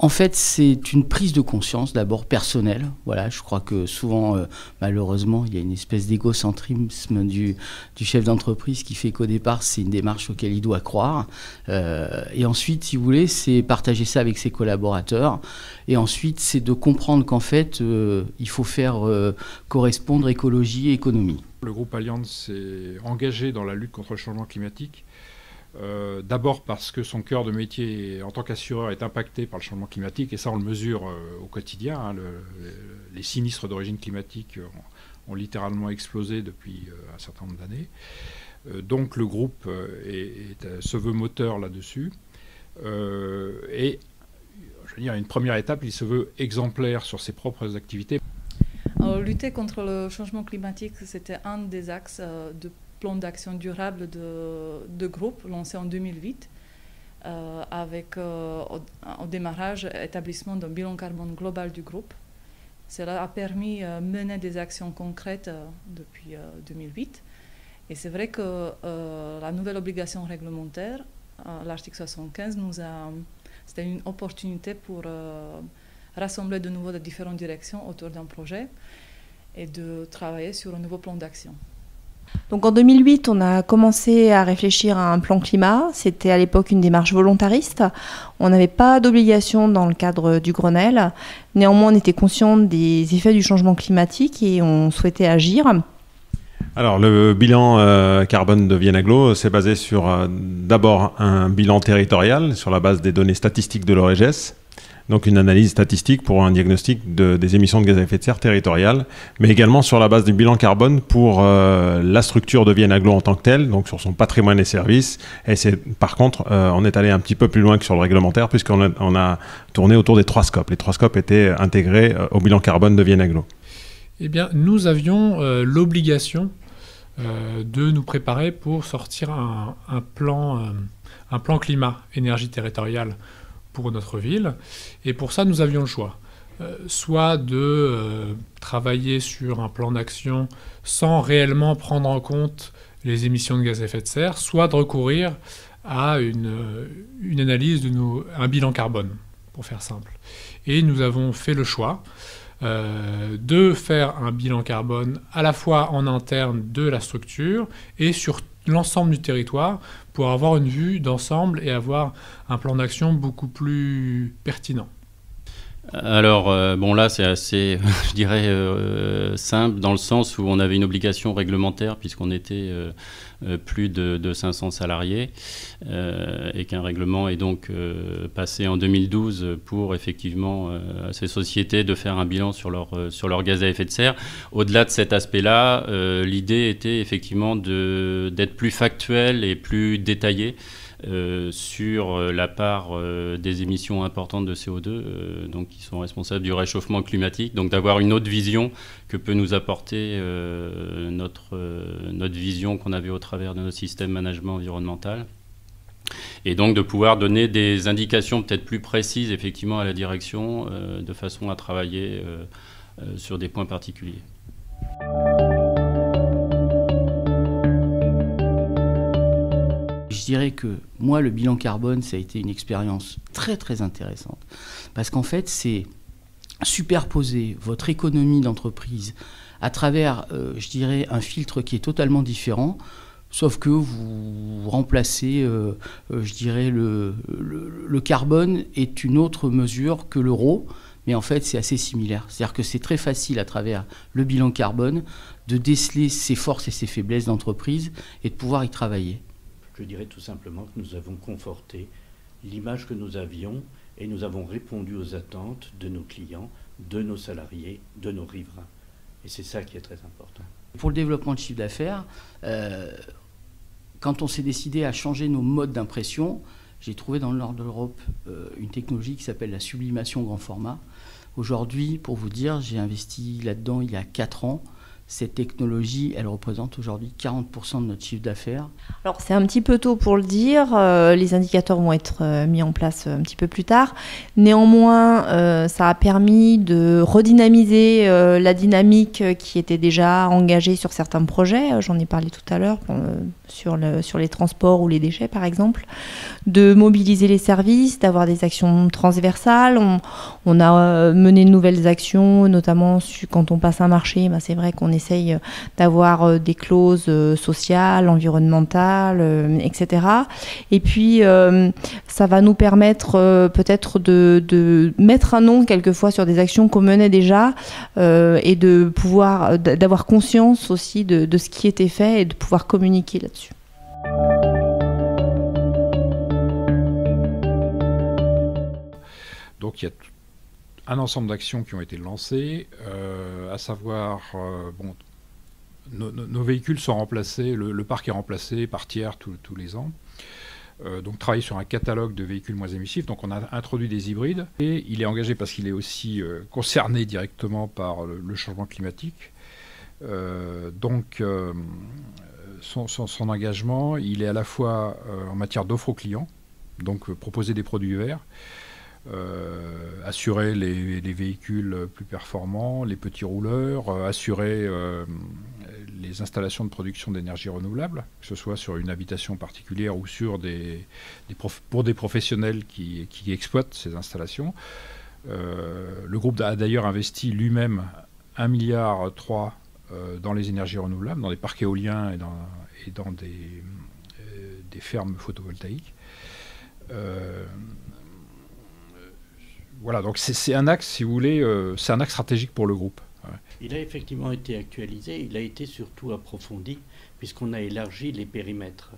En fait, c'est une prise de conscience d'abord personnelle. Voilà, je crois que souvent, malheureusement, il y a une espèce d'égocentrisme du chef d'entreprise qui fait qu'au départ, c'est une démarche auquel il doit croire. Et ensuite, si vous voulez, c'est partager ça avec ses collaborateurs. Et ensuite, c'est de comprendre qu'en fait, il faut faire correspondre écologie et économie. Le groupe Allianz s'est engagé dans la lutte contre le changement climatique. D'abord parce que son cœur de métier en tant qu'assureur est impacté par le changement climatique, et ça on le mesure au quotidien. Hein, les sinistres d'origine climatique ont littéralement explosé depuis un certain nombre d'années. Donc le groupe se veut moteur là-dessus. Et je veux dire, une première étape, il se veut exemplaire sur ses propres activités. Alors, lutter contre le changement climatique, c'était un des axes de plan d'action durable de groupe lancé en 2008 avec au démarrage établissement d'un bilan carbone global du groupe. Cela a permis de mener des actions concrètes depuis 2008. Et c'est vrai que la nouvelle obligation réglementaire, l'article 75, c'était une opportunité pour rassembler de nouveau les différentes directions autour d'un projet et de travailler sur un nouveau plan d'action. Donc en 2008, on a commencé à réfléchir à un plan climat. C'était à l'époque une démarche volontariste. On n'avait pas d'obligation dans le cadre du Grenelle. Néanmoins, on était conscient des effets du changement climatique et on souhaitait agir. Alors le bilan carbone de Vienne Agglo, c'est basé sur d'abord un bilan territorial sur la base des données statistiques de l'OREGES. Donc une analyse statistique pour un diagnostic des émissions de gaz à effet de serre territoriales, mais également sur la base du bilan carbone pour la structure de Vienne Agglo en tant que telle, donc sur son patrimoine et services. Et par contre, on est allé un petit peu plus loin que sur le réglementaire, puisqu'on a tourné autour des 3 scopes. Les 3 scopes étaient intégrés au bilan carbone de Vienne Agglo. Eh bien, nous avions l'obligation de nous préparer pour sortir un plan climat, énergie territoriale, pour notre ville. Et pour ça, nous avions le choix. Soit de travailler sur un plan d'action sans réellement prendre en compte les émissions de gaz à effet de serre, soit de recourir à une analyse un bilan carbone, pour faire simple. Et nous avons fait le choix de faire un bilan carbone à la fois en interne de la structure et sur l'ensemble du territoire pour avoir une vue d'ensemble et avoir un plan d'action beaucoup plus pertinent. Alors, bon là c'est assez, je dirais, simple dans le sens où on avait une obligation réglementaire puisqu'on était plus de 500 salariés et qu'un règlement est donc passé en 2012 pour effectivement à ces sociétés de faire un bilan sur leur gaz à effet de serre. Au-delà de cet aspect-là, l'idée était effectivement d'être plus factuel et plus détaillé sur la part des émissions importantes de CO2 donc qui sont responsables du réchauffement climatique, donc d'avoir une autre vision que peut nous apporter notre vision qu'on avait au travers de notre système management environnemental, et donc de pouvoir donner des indications peut-être plus précises effectivement à la direction de façon à travailler sur des points particuliers. Je dirais que moi, le bilan carbone, ça a été une expérience très très intéressante. Parce qu'en fait, c'est superposer votre économie d'entreprise à travers, je dirais, un filtre qui est totalement différent, sauf que vous remplacez, je dirais, le carbone est une autre mesure que l'euro, mais en fait, c'est assez similaire. C'est-à-dire que c'est très facile à travers le bilan carbone de déceler ses forces et ses faiblesses d'entreprise et de pouvoir y travailler. Je dirais tout simplement que nous avons conforté l'image que nous avions et nous avons répondu aux attentes de nos clients, de nos salariés, de nos riverains. Et c'est ça qui est très important. Pour le développement de chiffre d'affaires, quand on s'est décidé à changer nos modes d'impression, j'ai trouvé dans le nord de l'Europe une technologie qui s'appelle la sublimation grand format. Aujourd'hui, pour vous dire, j'ai investi là-dedans il y a 4 ans. cette technologie, elle représente aujourd'hui 40% de notre chiffre d'affaires. Alors c'est un petit peu tôt pour le dire, les indicateurs vont être mis en place un petit peu plus tard. Néanmoins, ça a permis de redynamiser la dynamique qui était déjà engagée sur certains projets. J'en ai parlé tout à l'heure sur les transports ou les déchets par exemple. De mobiliser les services, d'avoir des actions transversales. On a mené de nouvelles actions, notamment quand on passe un marché. C'est vrai qu'on essaye d'avoir des clauses sociales, environnementales, etc. Et puis, ça va nous permettre peut-être de mettre un nom quelquefois sur des actions qu'on menait déjà et de pouvoir d'avoir conscience aussi de ce qui était fait et de pouvoir communiquer là-dessus. Donc il y a un ensemble d'actions qui ont été lancées, à savoir, nos véhicules sont remplacés, le parc est remplacé par tiers tous les ans. Donc travailler sur un catalogue de véhicules moins émissifs. Donc on a introduit des hybrides et il est engagé parce qu'il est aussi concerné directement par le changement climatique. Son engagement, il est à la fois en matière d'offre aux clients, donc proposer des produits verts, assurer les véhicules plus performants, les petits rouleurs, assurer les installations de production d'énergie renouvelable, que ce soit sur une habitation particulière ou sur pour des professionnels qui exploitent ces installations. Le groupe a d'ailleurs investi lui-même 1,3 milliard dans les énergies renouvelables, dans des parcs éoliens et dans des fermes photovoltaïques. Voilà, donc c'est un axe, si vous voulez, c'est un axe stratégique pour le groupe. Ouais. Il a effectivement été actualisé, il a été surtout approfondi, puisqu'on a élargi les périmètres.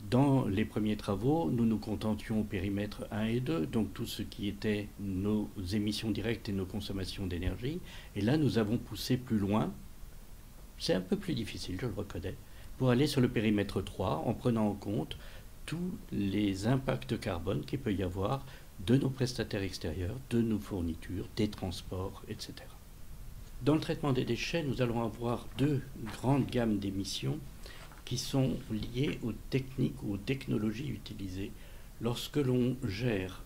Dans les premiers travaux, nous nous contentions au périmètre 1 et 2, donc tout ce qui était nos émissions directes et nos consommations d'énergie. Et là, nous avons poussé plus loin. C'est un peu plus difficile, je le reconnais, pour aller sur le périmètre 3, en prenant en compte tous les impacts carbone qu'il peut y avoir de nos prestataires extérieurs, de nos fournitures, des transports, etc. Dans le traitement des déchets, nous allons avoir deux grandes gammes d'émissions qui sont liées aux techniques ou aux technologies utilisées. Lorsque l'on gère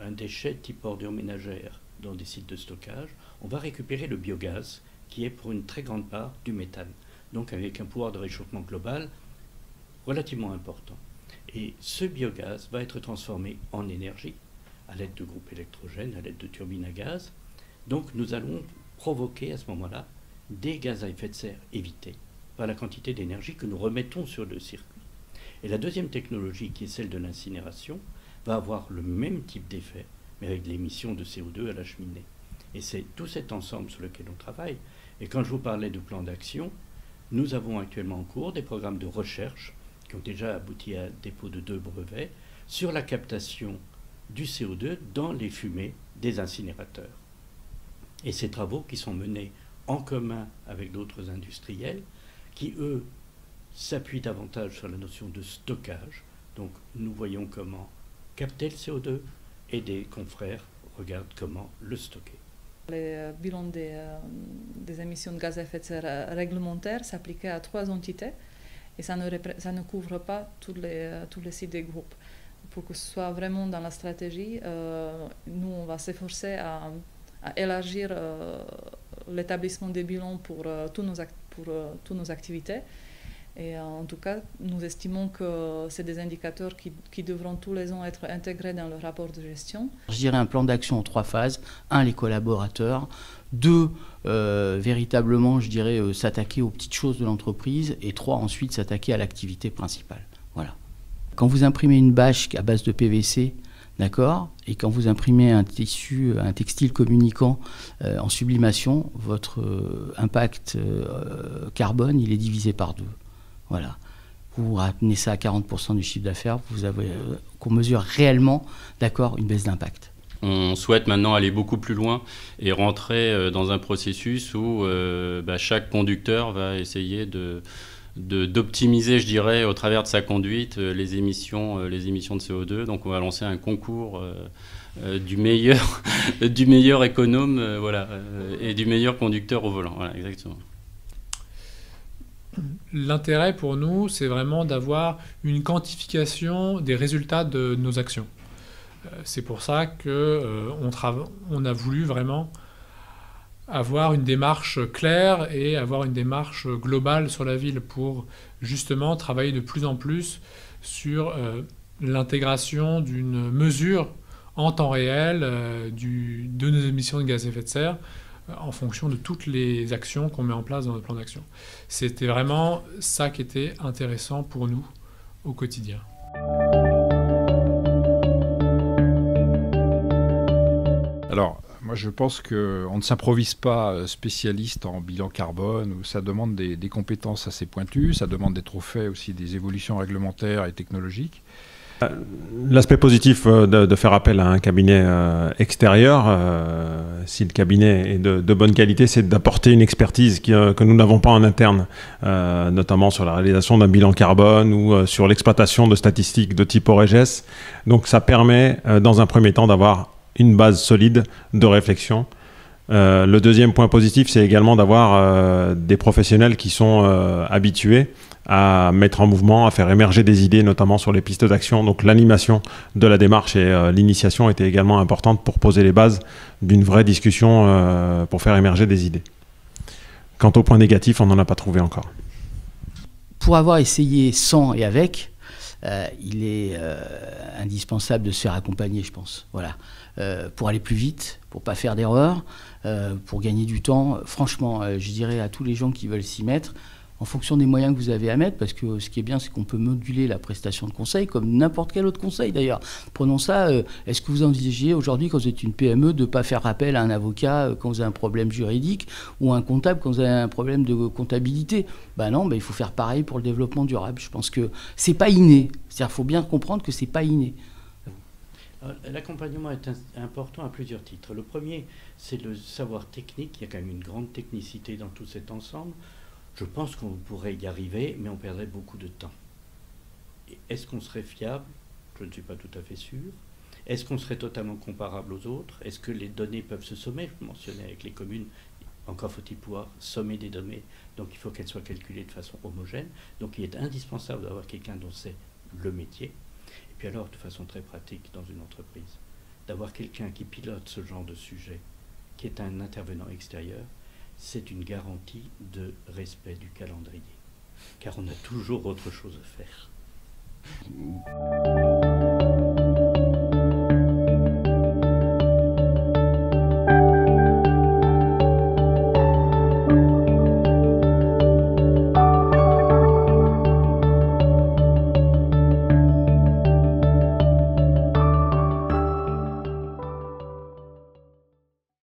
un déchet type ordure ménagère dans des sites de stockage, on va récupérer le biogaz, qui est pour une très grande part du méthane, donc avec un pouvoir de réchauffement global relativement important. Et ce biogaz va être transformé en énergie à l'aide de groupes électrogènes, à l'aide de turbines à gaz. Donc nous allons provoquer à ce moment-là des gaz à effet de serre évités par la quantité d'énergie que nous remettons sur le circuit. Et la deuxième technologie, qui est celle de l'incinération, va avoir le même type d'effet, mais avec l'émission de CO2 à la cheminée. Et c'est tout cet ensemble sur lequel on travaille. Et quand je vous parlais de plan d'action, nous avons actuellement en cours des programmes de recherche qui ont déjà abouti à dépôt de 2 brevets sur la captation du CO2 dans les fumées des incinérateurs. Et ces travaux qui sont menés en commun avec d'autres industriels qui, eux, s'appuient davantage sur la notion de stockage. Donc nous voyons comment capter le CO2 et des confrères regardent comment le stocker. Les bilans des émissions de gaz à effet de serre réglementaires s'appliquaient à 3 entités et ça ne couvre pas tous les sites des groupes. Pour que ce soit vraiment dans la stratégie, nous on va s'efforcer à élargir l'établissement des bilans pour toutes nos activités. Et en tout cas, nous estimons que c'est des indicateurs qui devront tous les ans être intégrés dans le rapport de gestion. Je dirais un plan d'action en 3 phases. 1, les collaborateurs. 2, véritablement, je dirais, s'attaquer aux petites choses de l'entreprise. Et 3, ensuite, s'attaquer à l'activité principale. Voilà. Quand vous imprimez une bâche à base de PVC, d'accord, et quand vous imprimez un textile communicant en sublimation, votre impact carbone, il est divisé par 2. Voilà. Vous ramenez ça à 40% du chiffre d'affaires, vous avez qu'on mesure réellement, d'accord, une baisse d'impact. On souhaite maintenant aller beaucoup plus loin et rentrer dans un processus où chaque conducteur va essayer d'optimiser, je dirais, au travers de sa conduite, les émissions de CO2. Donc on va lancer un concours du meilleur économe et du meilleur conducteur au volant. Voilà, exactement. l'intérêt pour nous, c'est vraiment d'avoir une quantification des résultats de nos actions. C'est pour ça qu'on a voulu vraiment avoir une démarche claire et avoir une démarche globale sur la ville pour justement travailler de plus en plus sur l'intégration d'une mesure en temps réel de nos émissions de gaz à effet de serre en fonction de toutes les actions qu'on met en place dans notre plan d'action. C'était vraiment ça qui était intéressant pour nous au quotidien. Alors, moi je pense qu'on ne s'improvise pas spécialiste en bilan carbone, où ça demande des compétences assez pointues, ça demande d'être au fait aussi des évolutions réglementaires et technologiques. L'aspect positif de faire appel à un cabinet extérieur, si le cabinet est de bonne qualité, c'est d'apporter une expertise que nous n'avons pas en interne, notamment sur la réalisation d'un bilan carbone ou sur l'exploitation de statistiques de type OREGES. Donc ça permet dans un premier temps d'avoir une base solide de réflexion. Le deuxième point positif, c'est également d'avoir des professionnels qui sont habitués à mettre en mouvement, à faire émerger des idées, notamment sur les pistes d'action. Donc l'animation de la démarche et l'initiation étaient également importantes pour poser les bases d'une vraie discussion pour faire émerger des idées. Quant au point négatif, on n'en a pas trouvé encore. Pour avoir essayé sans et avec, il est indispensable de se faire accompagner, je pense. Voilà. Pour aller plus vite, pour ne pas faire d'erreurs, pour gagner du temps. Franchement, je dirais à tous les gens qui veulent s'y mettre, en fonction des moyens que vous avez à mettre, parce que ce qui est bien, c'est qu'on peut moduler la prestation de conseil, comme n'importe quel autre conseil d'ailleurs. Prenons ça, est-ce que vous envisagez aujourd'hui, quand vous êtes une PME, de ne pas faire appel à un avocat quand vous avez un problème juridique, ou un comptable quand vous avez un problème de comptabilité? Ben non, il faut faire pareil pour le développement durable. Je pense que c'est pas inné. C'est-à-dire qu'il faut bien comprendre que c'est pas inné. L'accompagnement est important à plusieurs titres. Le premier, c'est le savoir technique. Il y a quand même une grande technicité dans tout cet ensemble. Je pense qu'on pourrait y arriver, mais on perdrait beaucoup de temps. Est-ce qu'on serait fiable? Je ne suis pas tout à fait sûr. Est-ce qu'on serait totalement comparable aux autres? Est-ce que les données peuvent se sommer? Je mentionnais avec les communes, encore faut-il pouvoir sommer des données. Donc il faut qu'elles soient calculées de façon homogène. Donc il est indispensable d'avoir quelqu'un dont c'est le métier. Et puis alors, de façon très pratique dans une entreprise, d'avoir quelqu'un qui pilote ce genre de sujet, qui est un intervenant extérieur, c'est une garantie de respect du calendrier. Car on a toujours autre chose à faire.